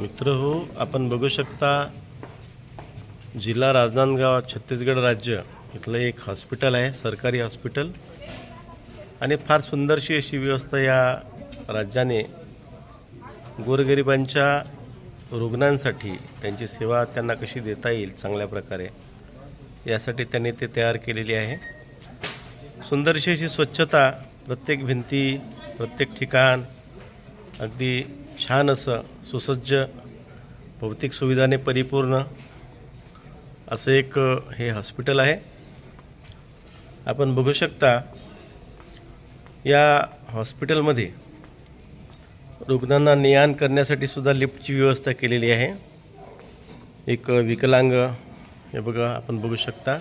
मित्र हो, आपण बघू शकता जिल्हा राजनांदगाव, छत्तीसगड राज्य इथलं एक हॉस्पिटल आहे, सरकारी हॉस्पिटल. आणि फार सुंदरशी अशी व्यवस्था या राज्याने गोरगरिबांच्या रुग्णांसाठी त्यांची सेवा त्यांना कशी देता येईल चांगल्या प्रकारे यासाठी त्यांनी ते तयार केलेली आहे. सुंदरशी अशी स्वच्छता, प्रत्येक भिंती, प्रत्येक ठिकाण अगदी छान असं सुसज्ज, भौतिक सुविधाने परिपूर्ण असं एक हे हॉस्पिटल आहे. आपण बघू शकता या हॉस्पिटलमध्ये रुग्णांना ने-आण करण्यासाठी सुद्धा लिफ्टची व्यवस्था केलेली आहे. एक विकलांग, हे बघा आपण बघू शकता,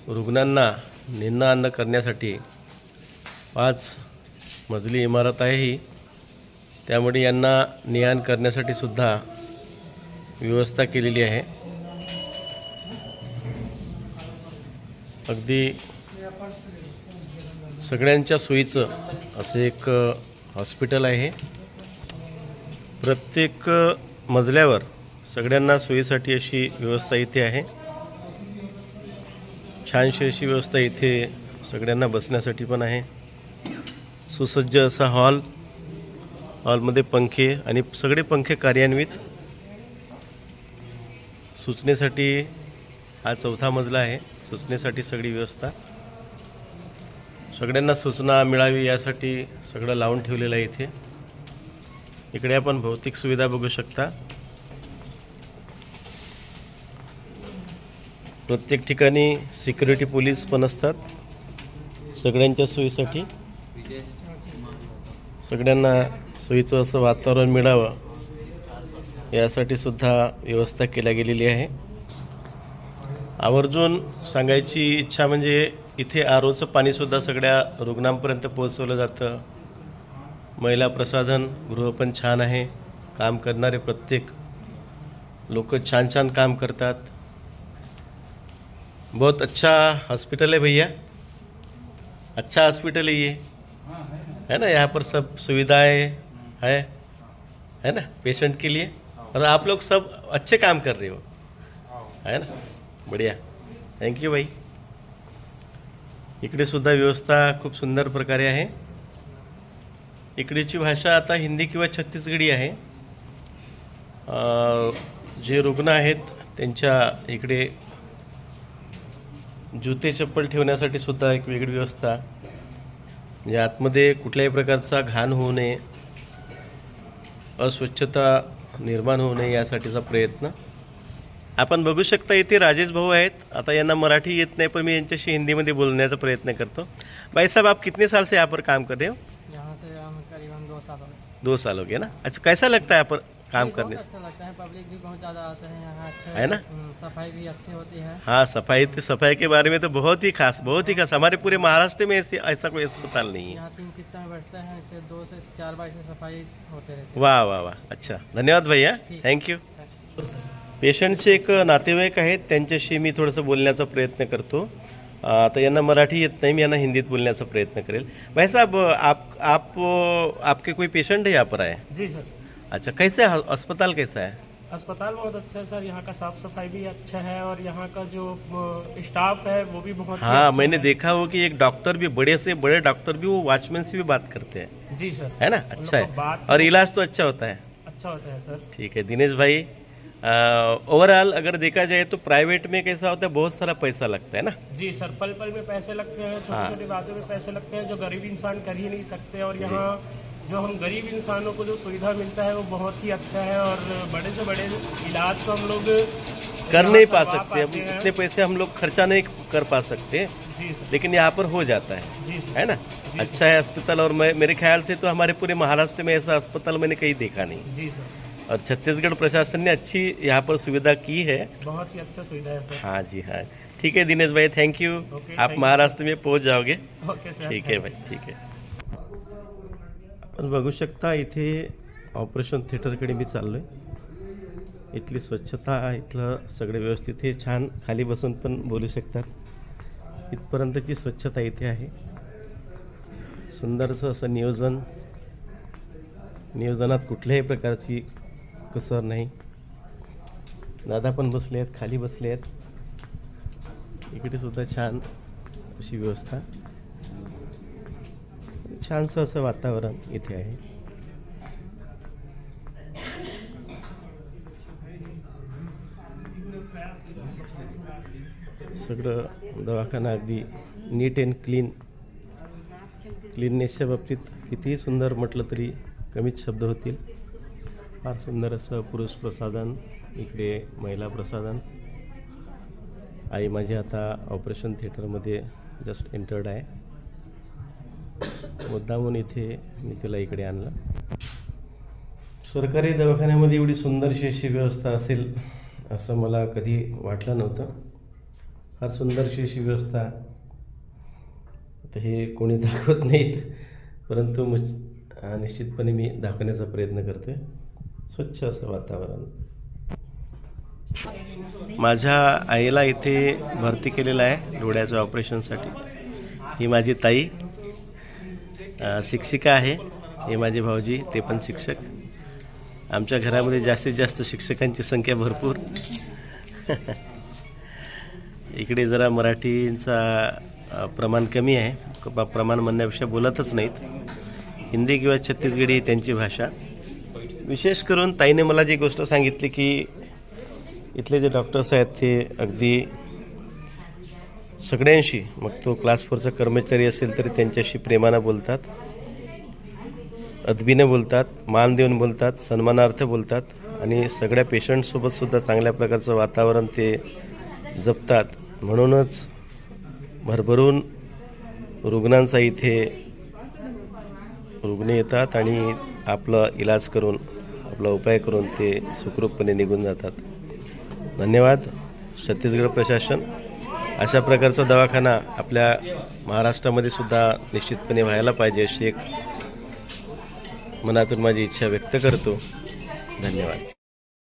रुग्णांना ने-आण करण्यासाठी 5 मजली इमारत आहे ही. त्यामुळे यांना ने-आण करण्यासाठी सुद्धा व्यवस्था केलेली आहे. अगदी सगळ्यांच्या सोयीचं असं एक हॉस्पिटल आहे. प्रत्येक मजल्यावर सगळ्यांना सोयीसाठी अशी व्यवस्था इथे आहे. छानशी अशी व्यवस्था इथे सगळ्यांना बसण्यासाठी पण आहे. सुसज्ज असा हॉलमध्ये पंखे आणि सगळे पंखे कार्यान्वित. सूचनेसाठी हा 4था मजला आहे. सूचनेसाठी सगळी व्यवस्था, सगळ्यांना सूचना मिळावी यासाठी सगळं लावून ठेवलेलं आहे इथे. इकडे आपण भौतिक सुविधा बघू शकता. प्रत्येक ठिकाणी सिक्युरिटी पोलीस पण असतात सगळ्यांच्या सोयीसाठी. सगळ्यांना सोयीचं असं वातावरण मिळावं यासाठी सुद्धा व्यवस्था केल्या गेलेली आहे. आवर्जून सांगायची इच्छा म्हणजे इथे आरोचं पाणीसुद्धा सगळ्या रुग्णांपर्यंत पोहोचवलं जातं. महिला प्रसाधन गृह पण छान आहे. काम करणारे प्रत्येक लोक छान काम करतात. बहुत अच्छा हॉस्पिटल है भैया, अच्छा हॉस्पिटल है ये, है ना. यहाँ पर सब सुविधाएं है ना पेशेंट के लिए. और आप लोग सब अच्छे काम कर रहे हो, है ना. बढ़िया, थँक्यू भाई. इकडे सुद्धा व्यवस्था खूप सुंदर प्रकारे आहे. इकडेची भाषा आता हिंदी किंवा छत्तीसगडी आहे. जे रुग्ण आहेत त्यांच्या इकडे जुते चप्पल ठेवण्यासाठी सुद्धा एक वेगळी व्यवस्था, म्हणजे आतमध्ये कुठल्याही प्रकारचा घाण होऊ नये, अस्वच्छता निर्माण होऊ नये यासाठीचा प्रयत्न. आपण बघू शकता इथे राजेश भाऊ आहेत. आता यांना मराठी येत नहीं, पर मैं इनसे हिंदी में बोलने का प्रयत्न करता हूँ. भाई साहब, आप कितने साल से यहाँ पर काम कर रहे हो? यहाँ से हम करीबन 2 साल हो गए. 2 साल हो गया ना. अच्छा, कैसा लगता है यहाँ पर काम करने से? अच्छा लगता है, पब्लिक भी बहुत ज़्यादा आते हैं यहाँ. अच्छा है ना. सफाई भी अच्छी होती है. हाँ, सफाई के बारे में तो बहुत ही खास हमारे पूरे महाराष्ट्र में ऐसा कोई अस्पताल नहीं है. यहाँ 3 शिफ्ट में बैठते हैं, इससे 2 से 4 बार से सफाई होते रहते हैं. वाह वाह वाह, अच्छा, धन्यवाद भैया, थँक्यू. पेशंटचे एक नातेवाईक आहेत, त्यांच्याशी मी थोडंसं बोलण्याचा प्रयत्न करतो. आता यांना मराठी येत नाही, मी यांना हिंदीत बोलण्याचा प्रयत्न करेल. भाई साहब, आपके कोई पेशेंट है यहाँ पर आए? जी सर. अच्छा, कैसे अस्पताल कैसा है? अस्पताल बहुत अच्छा है सर. यहाँ का साफ सफाई भी अच्छा है और यहाँ का जो स्टाफ है वो भी बहुत हाँ, अच्छा मैंने है. देखा हो कि एक डॉक्टर भी, बड़े से बड़े डॉक्टर भी वो वॉचमैन से भी बात करते हैं. जी सर. है ना. अच्छा है. और इलाज तो अच्छा होता है. अच्छा होता है सर. ठीक है दिनेश भाई. ओवरऑल अगर देखा जाए तो प्राइवेट में कैसा होता है, बहुत सारा पैसा लगता है ना. जी सर, पल पल में पैसे लगते हैं, छोटी छोटी बातों में पैसे लगते हैं जो गरीब इंसान कर ही नहीं सकते. और यहाँ जो हम गरीब इंसानों को जो सुविधा मिलता है वो बहुत ही अच्छा है. और बड़े से बड़े इलाज तो हम लोग कर नहीं पा सकते, अब इतने पैसे हम लोग खर्चा नहीं कर पा सकते. जी सर. लेकिन यहाँ पर हो जाता है. जी सर. है ना. अच्छा है अस्पताल. और मेरे ख्याल से तो हमारे पूरे महाराष्ट्र में ऐसा अस्पताल मैंने कहीं देखा नहीं. जी सर. और छत्तीसगढ़ प्रशासन ने अच्छी यहाँ पर सुविधा की है. बहुत ही अच्छा सुविधा है सर. हाँ जी हाँ. ठीक है दिनेश भाई, थैंक यू. आप महाराष्ट्र में पहुँच जाओगे. Okay sir. ठीक है भाई, ठीक है. आपण बघू शकता इथे ऑपरेशन थिएटरकडे मी चाललोय. इथली स्वच्छता, इथलं सगळे व्यवस्थित, हे छान खाली बसून पण बोलू शकतात. इथपर्यंतची स्वच्छता इथे आहे. सुंदरसं असं नियोजन नियोजनात कुठल्याही प्रकारची कसर नाही. दादा पण बसले आहेत, खाली बसले आहेत. इकडे सुद्धा छान अशी व्यवस्था, छानसं असं वातावरण इथे आहे. सगळं दवाखाना अगदी नीट अँड क्लीननेसच्या बाबतीत कितीही सुंदर म्हटलं तरी कमीच शब्द होतील. फार सुंदर असं पुरुष प्रसाधन, इकडे महिला प्रसाधन. आई माझी आता ऑपरेशन थिएटरमध्ये जस्ट एंटर्ड आहे. मुद्दामून इथे मी तिला इकडे आणलं. सरकारी दवाखान्यामध्ये एवढी सुंदरशी अशी व्यवस्था असेल असं मला कधी वाटलं नव्हतं. फार सुंदरशी अशी व्यवस्था. आता हे कोणी दाखवत नाहीत, परंतु निश्चितपणे मी दाखवण्याचा प्रयत्न करतोय. स्वच्छ असं वातावरण. माझ्या आईला इथे भरती केलेलं आहे डोळ्याच्या ऑपरेशनसाठी. ही माझी ताई शिक्षिका आहे. हे माझे भाऊजी, ते पण शिक्षक. आमच्या घरामध्ये जास्तीत जास्त शिक्षकांची संख्या भरपूर. इकडे जरा मराठींचा प्रमाण कमी आहे. प्रमाण म्हणण्यापेक्षा बोलतच नाहीत. हिंदी किंवा छत्तीसगढी त्यांची भाषा. विशेष करून ताईने मला जी गोष्ट सांगितली की इथले जे डॉक्टर्स आहेत ते अगदी सगळ्यांशी, मग तो क्लास 4चा कर्मचारी असेल तरी त्यांच्याशी प्रेमानं बोलतात, अदबीने बोलतात, मान देऊन बोलतात, सन्मानार्थ बोलतात आणि सगळ्या पेशंटसोबत सुद्धा चांगल्या प्रकारचं वातावरण ते जपतात. म्हणूनच भरभरून रुग्णांचा इथे रुग्ण येतात आणि आपला इलाज करून, आपला उपाय करून ते सुखरूपपणे निघून जातात. धन्यवाद छत्तीसगड प्रशासन. अशा प्रकारचा दवाखाना आपल्या महाराष्ट्रामध्ये सुद्धा निश्चितपणे व्हायला पाहिजे अशी एक मनातून माझी इच्छा व्यक्त करतो. धन्यवाद.